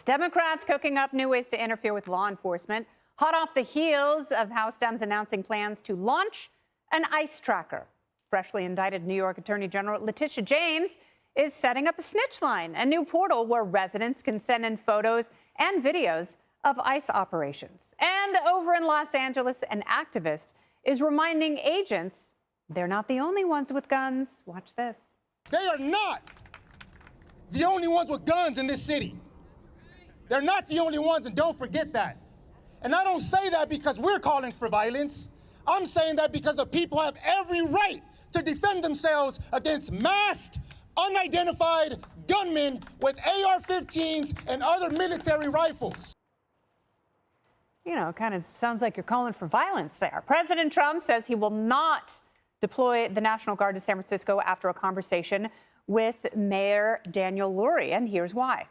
Democrats cooking up new ways to interfere with law enforcement, hot off the heels of House Dems announcing plans to launch an ICE tracker. Freshly indicted New York Attorney General Letitia James is setting up a snitch line, a new portal where residents can send in photos and videos of ICE operations. And over in Los Angeles, an activist is reminding agents they're not the only ones with guns. Watch this. They are not the only ones with guns in this city. They're not the only ones, and don't forget that. And I don't say that because we're calling for violence. I'm saying that because the people have every right to defend themselves against masked, unidentified gunmen with AR-15s and other military rifles. You know, kind of sounds like you're calling for violence there. President Trump says he will not deploy the National Guard to San Francisco after a conversation with Mayor Daniel Lurie, and here's why.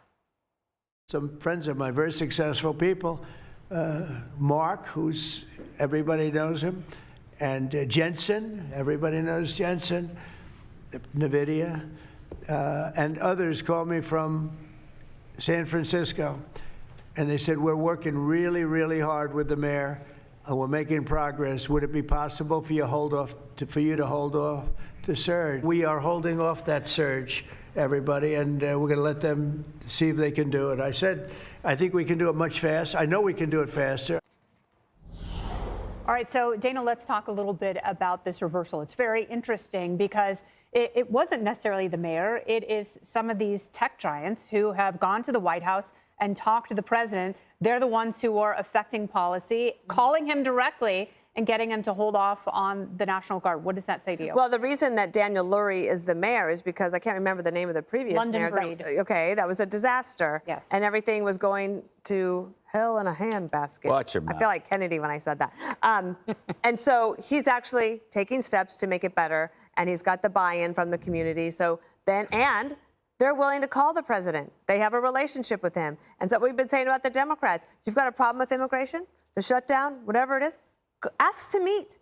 Some friends of mine, very successful people, Mark, who's everybody knows him, and Jensen, everybody knows Jensen, NVIDIA, and others called me from San Francisco, and they said, we're working really, really hard with the mayor, and we're making progress. Would it be possible for you to hold off the surge? We are holding off that surge, everybody, and we're going to let them see if they can do it. I said, I think we can do it much faster. I know we can do it faster. All right, so Dana, let's talk a little bit about this reversal. It's very interesting because it wasn't necessarily the mayor. It is some of these tech giants who have gone to the White House and talked to the president. They're the ones who are affecting policy, calling him directly and getting him to hold off on the National Guard. What does that say to you? Well, the reason that Daniel Lurie is the mayor is because I can't remember the name of the previous London mayor. Breed. That was a disaster. Yes. And everything was going to hell in a handbasket. Watch your mouth. I feel like Kennedy when I said that. And so he's actually taking steps to make it better, and he's got the buy-in from the community. So then, and they're willing to call the president. They have a relationship with him. And so we've been saying about the Democrats, you've got a problem with immigration, the shutdown, whatever it is, ask to meet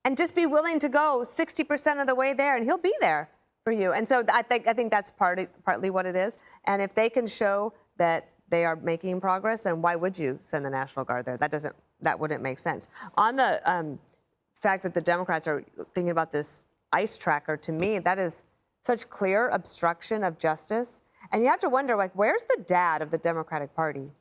and just be willing to go 60% of the way there, and he'll be there for you. And so I think that's partly what it is. And if they can show that they are making progress, then why would you send the National Guard there? That wouldn't make sense. On the fact that the Democrats are thinking about this ICE tracker, to me, that is such clear obstruction of justice. And you have to wonder, like, where's the dad of the Democratic Party?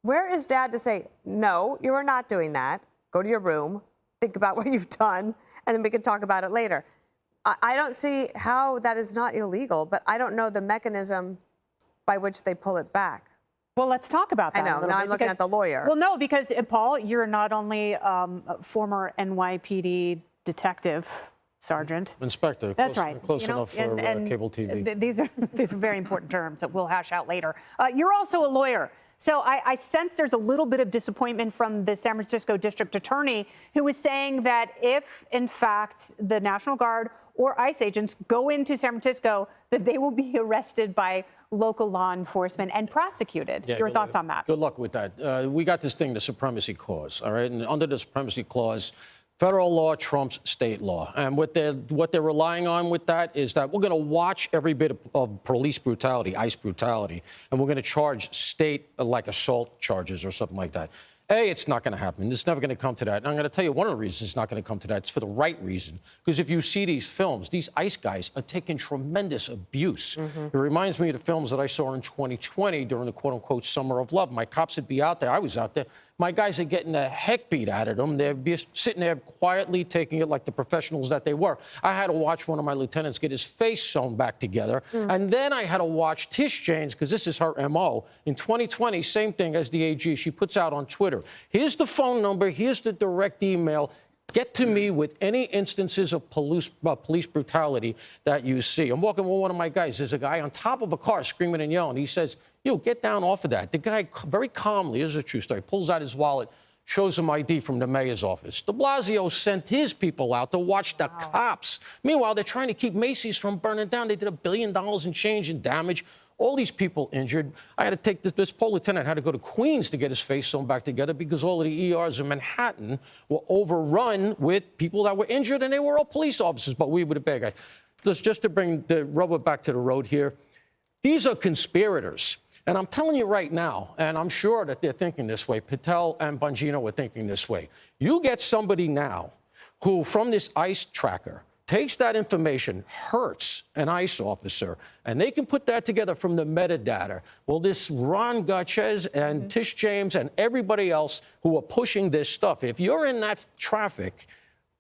Where is dad to say, no, you are not doing that. Go to your room, think about what you've done, and then we can talk about it later. I don't see how that is not illegal, but I don't know the mechanism by which they pull it back. Well, let's talk about that. I know. Now I'm looking at the lawyer. Well, no, because Paul, you're not only a former NYPD detective, Sergeant. Inspector. That's right. Close enough for cable TV. These are very important terms that we'll hash out later. You're also a lawyer. So I sense there's a little bit of disappointment from the San Francisco district attorney, who was saying that if, in fact, the National Guard or ICE agents go into San Francisco, that they will be arrested by local law enforcement and prosecuted. Yeah, Your thoughts on that? Good luck with that. We got this thing, the Supremacy Clause, all right? And under the Supremacy Clause, federal law trumps state law. And what they're relying on with that is that we're going to watch every bit of police brutality, ICE brutality, and we're going to charge state like assault charges or something like that. It's not going to happen. It's never going to come to that. And I'm going to tell you one of the reasons it's not going to come to that. It's for the right reason. Because if you see these films, these ICE guys are taking tremendous abuse. It reminds me of the films that I saw in 2020 during the quote-unquote Summer of Love. My cops would be out there. I was out there. My guys are getting the heck beat out of them. They'd be sitting there quietly taking it like the professionals that they were. I had to watch one of my lieutenants get his face sewn back together. And then I had to watch Tish James, because this is her MO. In 2020, same thing as the AG. She puts out on Twitter, here's the phone number, here's the direct email. Get to me with any instances of police brutality that you see. I'm walking with one of my guys. There's a guy on top of a car screaming and yelling. He says, yo, get down off of that. The guy very calmly, this is a true story, pulls out his wallet, shows him ID from the mayor's office. De Blasio sent his people out to watch the cops. Meanwhile, they're trying to keep Macy's from burning down. They did $1 billion in change and damage. All these people injured. I had to take this poor lieutenant had to go to Queens to get his face sewn back together because all of the ERs in Manhattan were overrun with people that were injured, and they were all police officers, but we were the bad guys. Just to bring the rubber back to the road here, these are conspirators. And I'm telling you right now, and I'm sure that they're thinking this way, Patel and Bongino were thinking this way. You get somebody now who, from this ICE tracker, takes that information, hurts an ICE officer, and they can put that together from the metadata. Well, this Ron Garchez and Tish James and everybody else who are pushing this stuff, if you're in that traffic,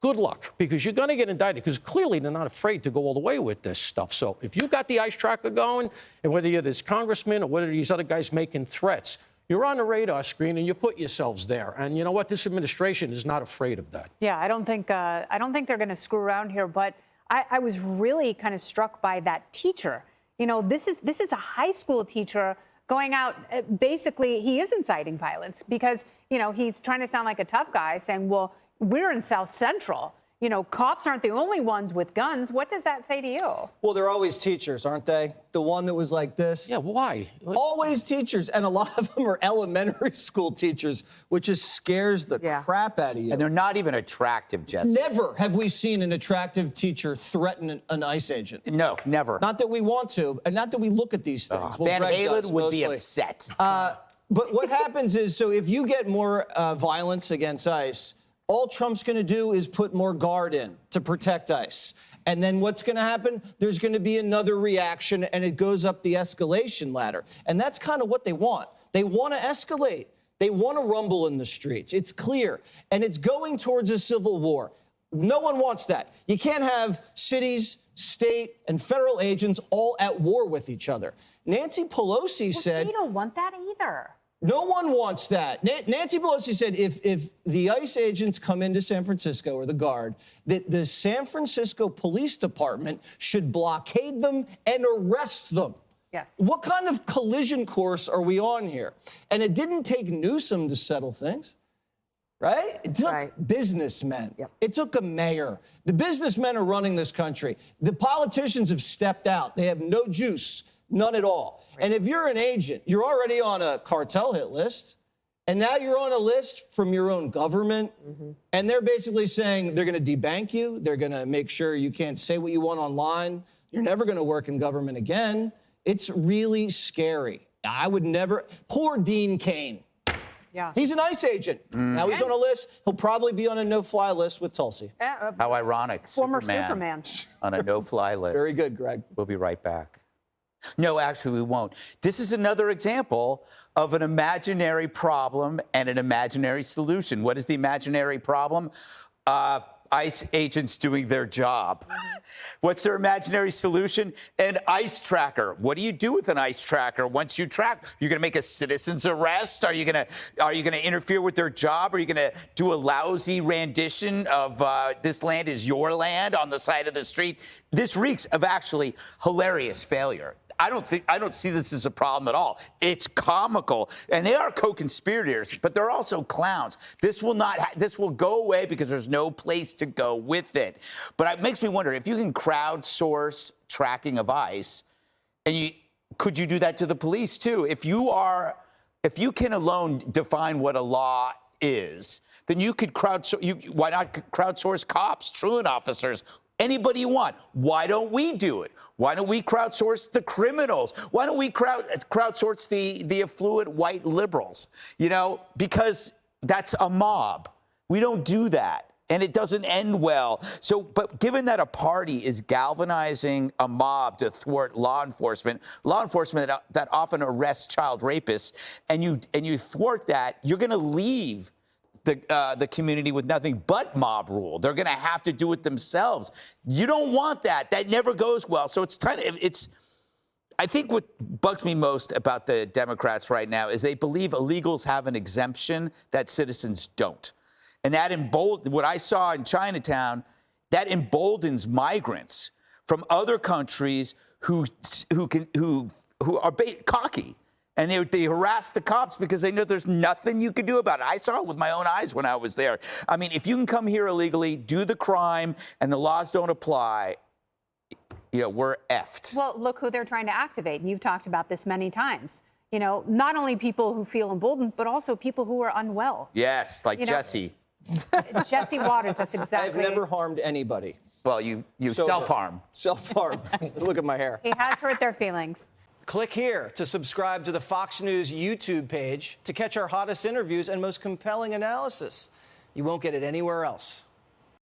good luck, because you're going to get indicted, because clearly they're not afraid to go all the way with this stuff. So if you've got the ICE tracker going, and whether you're this congressman or whether these other guys making threats, you're on the radar screen and you put yourselves there. And you know what? This administration is not afraid of that. Yeah, I don't think they're going to screw around here. But I was really kind of struck by that teacher. You know, this is a high school teacher going out. Basically, he is inciting violence because, you know, he's trying to sound like a tough guy, saying, well, we're in South Central. You know, cops aren't the only ones with guns. What does that say to you? Well, they're always teachers, aren't they? The one that was like this. Yeah, why? Always teachers. And a lot of them are elementary school teachers, which just scares the crap out of you. And they're not even attractive, Jesse. Never have we seen an attractive teacher threaten an ICE agent. No, never. Not that we want to, and not that we look at these things. Well, Van Greg Halen does, would be mostly. upset. But what happens is, so if you get more violence against ICE, all Trump's going to do is put more guard in to protect ICE. And then what's going to happen? There's going to be another reaction, and it goes up the escalation ladder. And that's kind of what they want. They want to escalate. They want to rumble in the streets. It's clear. And it's going towards a civil war. No one wants that. You can't have cities, state, and federal agents all at war with each other. Nancy Pelosi said... They don't want that either. No one wants that. Nancy Pelosi said if the ICE agents come into San Francisco, or the Guard, that the San Francisco Police Department should blockade them and arrest them. Yes. What kind of collision course are we on here? And it didn't take Newsom to settle things, right? It took businessmen. Yep. It took a mayor. The businessmen are running this country. The politicians have stepped out. They have no juice. None at all. Right. And if you're an agent, you're already on a cartel hit list, and now you're on a list from your own government, and they're basically saying they're going to debank you, they're going to make sure you can't say what you want online, you're never going to work in government again. It's really scary. I would never... Poor Dean Cain. Yeah. He's an ICE agent. Now he's on a list. He'll probably be on a no-fly list with Tulsi. How ironic. Former Superman. On a no-fly list. Very good, Greg. We'll be right back. No, actually, we won't. This is another example of an imaginary problem and an imaginary solution. What is the imaginary problem? ICE agents doing their job. What's their imaginary solution? An ICE tracker. What do you do with an ICE tracker once you track? You're going to make a citizen's arrest? Are you going to interfere with their job? Are you going to do a lousy rendition of this land is your land on the side of the street? This reeks of actually hilarious failure. I don't see this as a problem at all. It's comical, and they are co-conspirators, but they're also clowns. This will go away because there's no place to go with it. But it makes me wonder if you can crowdsource tracking of ICE, and could you do that to the police too? If you can alone define what a law is, then you could why not crowdsource cops, truant officers? Anybody you want. Why don't we do it? Why don't we crowdsource the criminals? Why don't we crowdsource the affluent white liberals? You know, because that's a mob. We don't do that, and it doesn't end well. So, but given that a party is galvanizing a mob to thwart law enforcement that often arrests child rapists, and you thwart that, you're going to leave the community with nothing but mob rule. They're going to have to do it themselves. You don't want that. That never goes well. So I think what bugs me most about the Democrats right now is they believe illegals have an exemption that citizens don't. And that what I saw in Chinatown, that emboldens migrants from other countries who are cocky. And they harass the cops because they know there's nothing you can do about it. I saw it with my own eyes when I was there. I mean, if you can come here illegally, do the crime, and the laws don't apply, you know, we're effed. Well, look who they're trying to activate. And you've talked about this many times. You know, not only people who feel emboldened, but also people who are unwell. Yes, like Jesse. Jesse Waters, that's exactly. I've never harmed anybody. Well, you self-harm. Self-harm. Look at my hair. He has hurt their feelings. Click here to subscribe to the Fox News YouTube page to catch our hottest interviews and most compelling analysis. You won't get it anywhere else.